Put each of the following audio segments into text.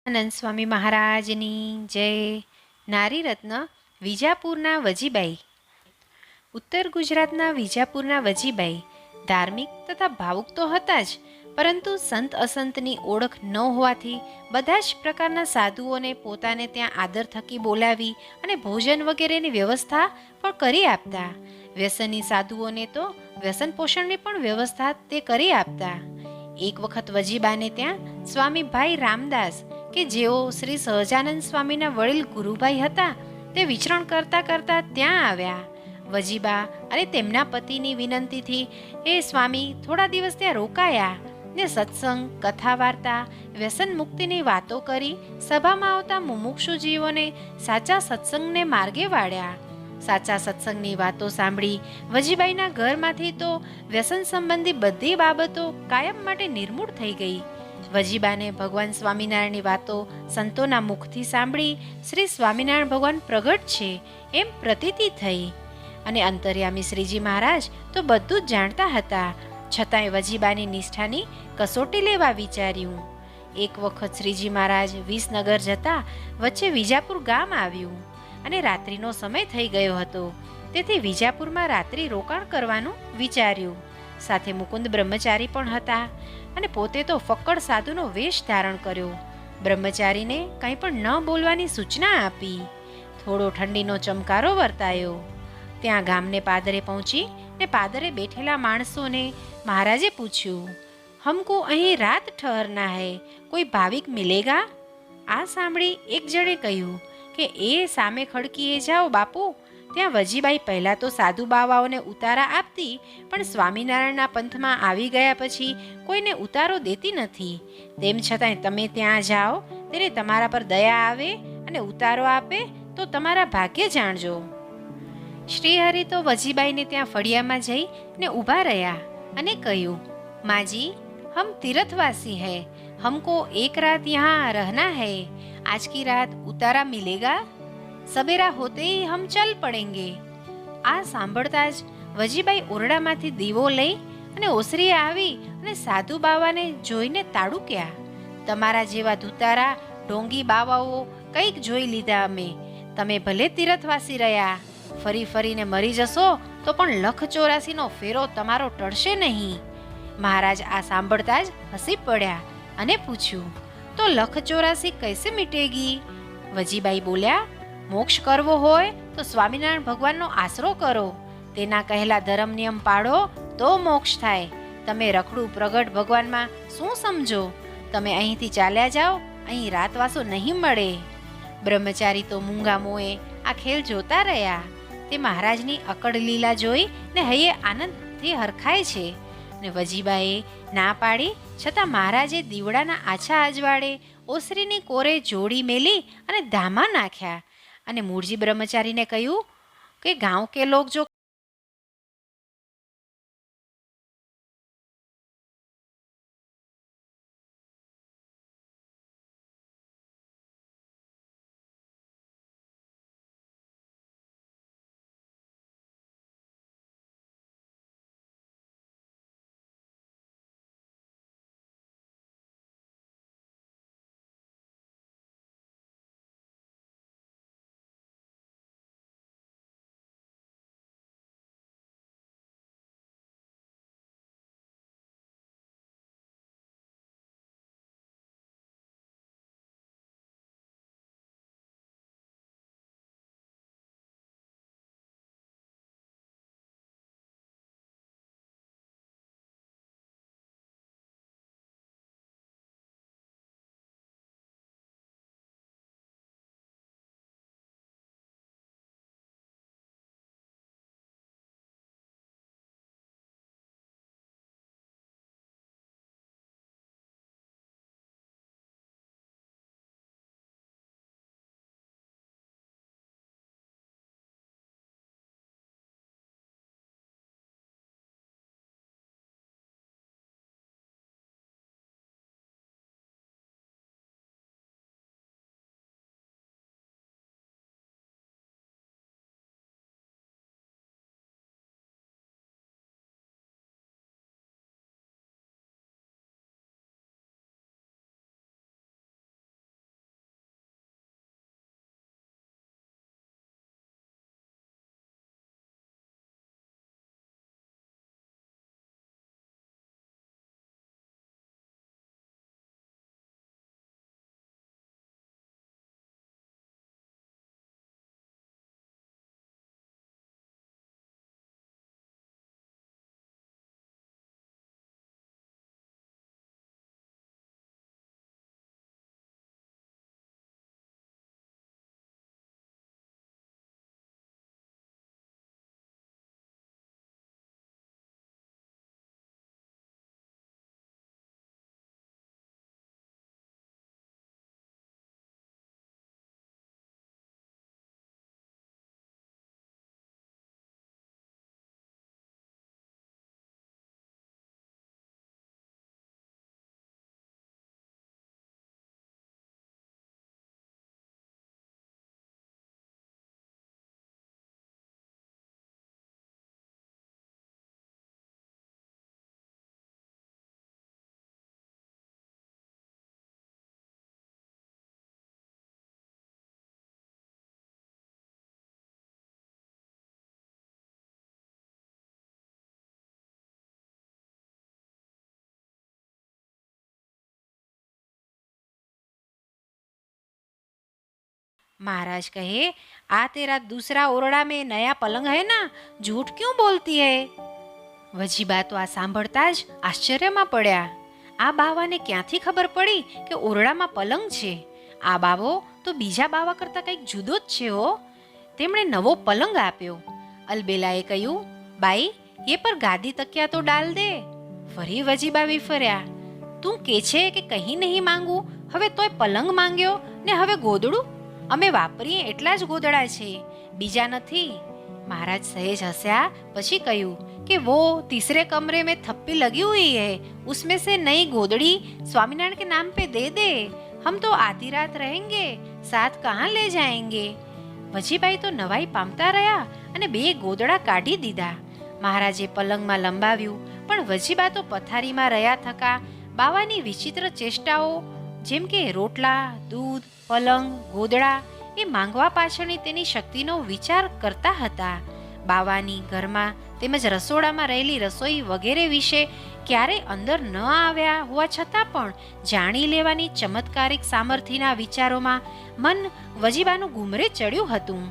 આનંદ સ્વામી મહારાજની જય. નારી રત્ન વિજાપુરના વજીબાઈ. ઉત્તર ગુજરાતના વિજાપુરના વજીબાઈ ધાર્મિક તથા ભાવુક તો હતા જ, પરંતુ સંત અસંતની ઓળખ ન હોવાથી બધા જ પ્રકારના સાધુઓને પોતાને ત્યાં આદર થકી બોલાવી અને ભોજન વગેરેની વ્યવસ્થા પણ કરી આપતા. વ્યસની સાધુઓને તો વ્યસન પોષણની પણ વ્યવસ્થા તે કરી આપતા. એક વખત વજીબાને ત્યાં સ્વામી ભાઈ રામદાસ કે જેઓ શ્રી સહજાનંદ સ્વામીના વડીલ ગુરુભાઈ હતા, તે વિચરણ કરતા કરતા ત્યાં આવ્યા. વજીબા અને તેમના પતિની વિનંતીથી એ સ્વામી થોડા દિવસ ત્યાં રોકાયા ને સત્સંગ, કથા વાર્તા, વ્યસન મુક્તિની વાતો કરી સભામાં આવતા મુમુક્ષુ જીવોને સાચા સત્સંગને માર્ગે વાળ્યા. સાચા સત્સંગની વાતો સાંભળી વજીબાઈના ઘરમાંથી તો વ્યસન સંબંધી બધી બાબતો કાયમ માટે નિર્મૂળ થઈ ગઈ. વજીબાને ભગવાન સ્વામિનારાયણની વાતો સંતોના મુખથી સાંભળી શ્રી સ્વામિનારાયણ ભગવાન પ્રગટ છે એમ પ્રતીતિ થઈ. અને અંતર્યામી શ્રીજી મહારાજ તો બધું જ જાણતા હતા, છતાંય વજીબાની નિષ્ઠાની કસોટી લેવા વિચાર્યું. એક વખત શ્રીજી મહારાજ વિસનગર જતા વચ્ચે વિજાપુર ગામ આવ્યું અને રાત્રિનો સમય થઈ ગયો હતો, તેથી વિજાપુરમાં રાત્રિ રોકાણ કરવાનું વિચાર્યું. સાથે મુકુંદ બ્રહ્મચારી પણ હતા અને પોતે તો ફક્કડ સાધુનો વેશ ધારણ કર્યો. બ્રહ્મચારીને કંઈ પણ ન બોલવાની સૂચના આપી. થોડો ઠંડીનો ચમકારો વર્તાયો. ત્યાં ગામને પાદરે પહોંચી ને પાદરે બેઠેલા માણસોને મહારાજે પૂછ્યું, હમકો અહીં રાત ઠહરના હૈ, કોઈ ભાવિક મિલેગા? આ સાંભળી એક જણે કહ્યું કે એ સામે ખડકીએ જાઓ બાપુ, ત્યાં વજીબાઈ પહેલાં તો સાધુ બાવાઓને ઉતારા આપતી, પણ સ્વામિનારાયણના પંથમાં આવી ગયા પછી કોઈને ઉતારો દેતી નથી. તેમ છતાંય તમે ત્યાં જાઓ, તેને તમારા પર દયા આવે અને ઉતારો આપે તો તમારા ભાગ્ય જાણજો. શ્રીહરિ તો વજીબાઈને ત્યાં ફળિયામાં જઈ ને ઊભા રહ્યા અને કહ્યું, માજી, હમ तीर्थवासी है, हमको एक रात यहाँ रहना है, आज की रात उतारा मिलेगा? सवेरा होते ही हम चल पड़ेंगे. આ સાંભળતા જ વજીબાઈ ઓરડામાંથી દીવો લઈ અને ઓસરીએ આવી અને સાધુ બાવાને જોઈને તાડુક્યા. તમારા જેવા ધુતારા ઢોંગી બાવાઓ કંઈક જોઈ લીધા અમે. તમે ભલે તીર્થવાસી રહ્યા, ફરી ફરીને મરી જશો તો પણ 1,84નો ફેરો તમારો ટળશે નહીં. મહારાજ આ સાંભળતા જ હસી પડ્યા અને પૂછ્યું, તો 1,84 કૈસે મિટેગી? વજીબાઈ બોલ્યા, મોક્ષ કરવો હોય તો સ્વામિનારાયણ ભગવાનનો આશરો કરો, તેના કહેલા ધર્મ નિયમ પાળો તો મોક્ષ થાય. તમે રખડું પ્રગટ ભગવાનમાં શું સમજો? તમે અહીંથી ચાલ્યા જાઓ, અહીં રાતવાસો નહીં મળે. બ્રહ્મચારી તો મૂંગા મોએ આ ખેલ જોતા રહ્યા. તે મહારાજની અકડ લીલા જોઈ ને હૈયે આનંદથી હરખાય છે. ને વજીબાએ ના પાડી છતાં મહારાજે દીવડાના આછા અજવાળે ઓસરીની કોરે જોડી મેલી અને ધામા નાખ્યા અને મૂળજી બ્રહ્મચારીને કહ્યું કે ગાંવ કે લોગ જો महाराज कहे, आ तेरा दूसरा ओरड़ा में नया पलंग है ना, झूठ क्यों बोलती है? वजीबा तो आ सांभळता ज आश्चर्यमां पड्या। आ बावाने क्यांथी खबर पड़ी के ओरडामां पलंग छे? आ बावो तो बीजा बावा करता कंईक जुदो ज छे हो। તેમણે નવો પલંગ આપ્યો। અલબેલાએ કહ્યું, બાઈ, એ પર ગાદી તકિયા તો ડાલ દે। ફરી વજીબા વિફર્યા, તું કે છે કે કંઈ નહીં માંગું, હવે તોય પલંગ માંગ્યો ને હવે ગોદડું? અમે વાપરીએ એટલા જ ગોદડા છે, બીજા નથી। महाराज સહેજ હસ્યા, પછી કહ્યું कि वो तीसरे कमरे में थप्पी लगी हुई है, उसमें से नई गोदड़ी स्वामीनारायण के नाम पे दे दे। हम तो आधी रात रहेंगे, साथ कहाँ ले जाएंगे? વજીબાઈ તો નવાઈ પામતા રહ્યા અને બે ગોદડા કાઢી દીધા। મહારાજે પલંગમાં લંબાવ્યું, પણ વજીબા તો પથારીમાં રહ્યા થકા બાવાની વિચિત્ર ચેષ્ટાઓ, જેમ કે રોટલા, દૂધ, પલંગ, ગોદડા એ માંગવા પાછળની તેની શક્તિનો વિચાર કરતા હતા। બાવાની ઘરમાં તેમજ રસોડામાં રહેલી રસોઈ વગેરે વિશે ક્યારેય અંદર ન આવ્યા હોવા છતાં પણ જાણી લેવાની ચમત્કારિક સામર્થ્યના વિચારોમાં મન વજીબાનું ગુમરે ચડ્યું હતું।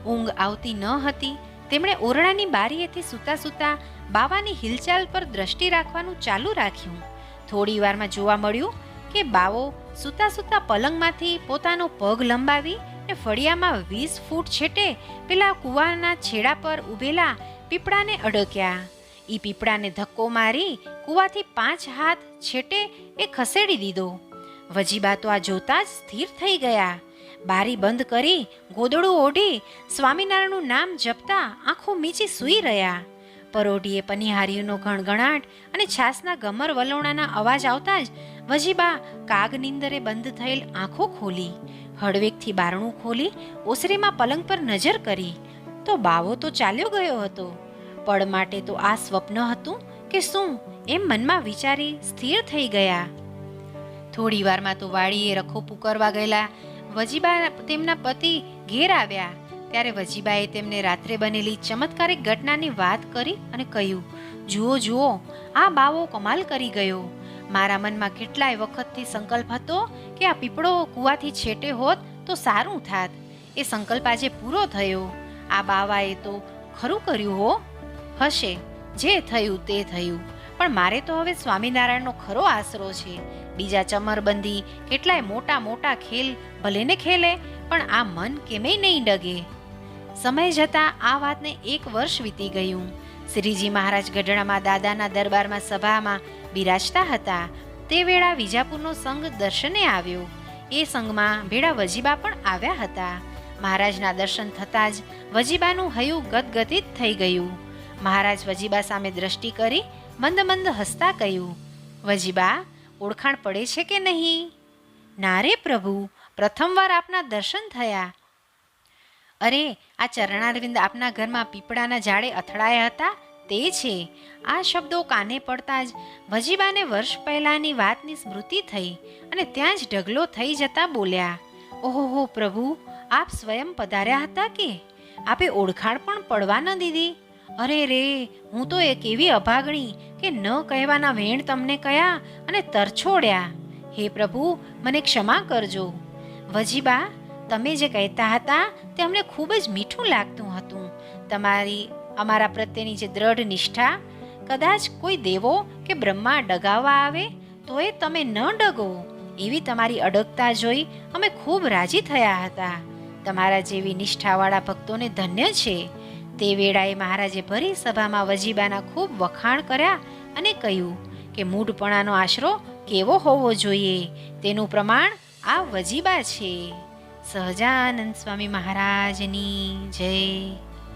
ઊંઘ આવતી ન હતી। તેમણે ઓરડાની બારીએથી સૂતા સૂતા બાવાની હિલચાલ પર દ્રષ્ટિ રાખવાનું ચાલુ રાખ્યું। થોડી વારમાં જોવા મળ્યું કે બાવો સૂતા સૂતા પલંગમાંથી પોતાનો પગ લંબાવી ને ફળિયામાં 20 ફૂટ છેટે પેલા કૂવાના છેડા પર ઊભેલા પીપળાને અડક્યા। ઈ પીપળાને ધક્કો મારી કૂવાથી 5 હાથ છેટે એ ખસેડી દીધો। વજીબા તો આ જોતા જ સ્થિર થઈ ગયા। બારી બંધ કરી ગોદડું ઓઢી સ્વામિનારાયણનું નામ જપતા આંખો મીચી સૂઈ રહ્યા। પરોઢીએ પનિહારીઓનો ગણગણાટ અને છાસના ગમર વલોણાના અવાજ આવતા જ વજીબા કાગ નિંદરે બંધ થયેલ આંખો ખોલી, હળવેકથી બારણું ખોલી ઓસરીમાં પલંગ પર નજર કરી તો બાવો તો ચાલ્યો ગયો હતો। પળ માટે તો આ સ્વપ્ન હતું કે શું, એમ મનમાં વિચારી સ્થિર થઈ ગયા। થોડી વારમાં તો વાડીએ રખો પુકરવા ગયેલા વજીબા તેમના પતિ ઘેર આવ્યા। ત્યારે વજીબાએ તેમને રાત્રે બનેલી ચમત્કારિક ઘટનાની વાત કરી અને કહ્યું, જુઓ જુઓ, આ બાવો કમાલ કરી ગયો। મારા મનમાં કેટલાય વખતથી સંકલ્પ હતો કે આ પીપળો કૂવાથી છેટે હોત તો સારું થાત। એ સંકલ્પ આજે પૂરો થયો। આ બાવાએ તો ખરું કર્યું હો। હશે, જે થયું તે થયું, પણ મારે તો હવે સ્વામિનારાયણનો ખરો આશરો છે। બીજા ચમરબંધી કેટલાય મોટા મોટા ખેલ ભલે ને ખેલે, પણ આ મન કેમેય નહીં ડગે। સમય જતાં આ વાતને 1 વર્ષ વીતી ગયું। શ્રીજી મહારાજ ગઢડામાં દાદાના દરબારમાં સભામાં બિરાજતા હતા। તે વેળા વિજાપુરનો સંઘ દર્શને આવ્યો। એ સંઘમાં ભેળા વજીબા પણ આવ્યા હતા। મહારાજના દર્શન થતાં જ વજીબાનું હૈયું ગદગદિત થઈ ગયું। મહારાજ વજીબા સામે દ્રષ્ટિ કરી મંદ મંદ હસતા કહ્યું, વજીબા, ઓળખાણ પડે છે કે નહીં? ના રે પ્રભુ, પ્રથમવાર આપના દર્શન થયા। અરે, આ ચરણારવિંદ આપના ઘરમાં પીપળાના ઝાડે અથડાયા હતા તે છે। આ શબ્દો કાને પડતા જ વજીબાને વર્ષ પહેલાંની વાતની સ્મૃતિ થઈ અને ત્યાં જ ઢગલો થઈ જતા બોલ્યા, ઓહો પ્રભુ, આપ સ્વયં પધાર્યા હતા કે? આપે ઓળખાણ પણ પડવા ન દીધી? અરે રે, હું તો એક એવી અભાગણી કે ન કહેવાના વેણ તમને કયા અને તરછોડ્યા। હે પ્રભુ, મને ક્ષમા કરજો। વજીબા, તમે જે કહેતા હતા તે અમને ખૂબ જ મીઠું લાગતું હતું। તમારી અમારા પ્રત્યેની જે દ્રઢ નિષ્ઠા, કદાચ કોઈ દેવો કે બ્રહ્મા ડગાવવા આવે તો એ તમે ન ડગો, એવી તમારી અડગતા જોઈ અમે ખૂબ રાજી થયા હતા। તમારા જેવી નિષ્ઠાવાળા ભક્તોને ધન્ય છે। તે વેળાએ મહારાજે ભરી સભામાં વજીબાના ખૂબ વખાણ કર્યા અને કહ્યું કે મૂઢપણાનો આશરો કેવો હોવો જોઈએ તેનું પ્રમાણ આ વજીબા છે। સહજાનંદ સ્વામી મહારાજની જય।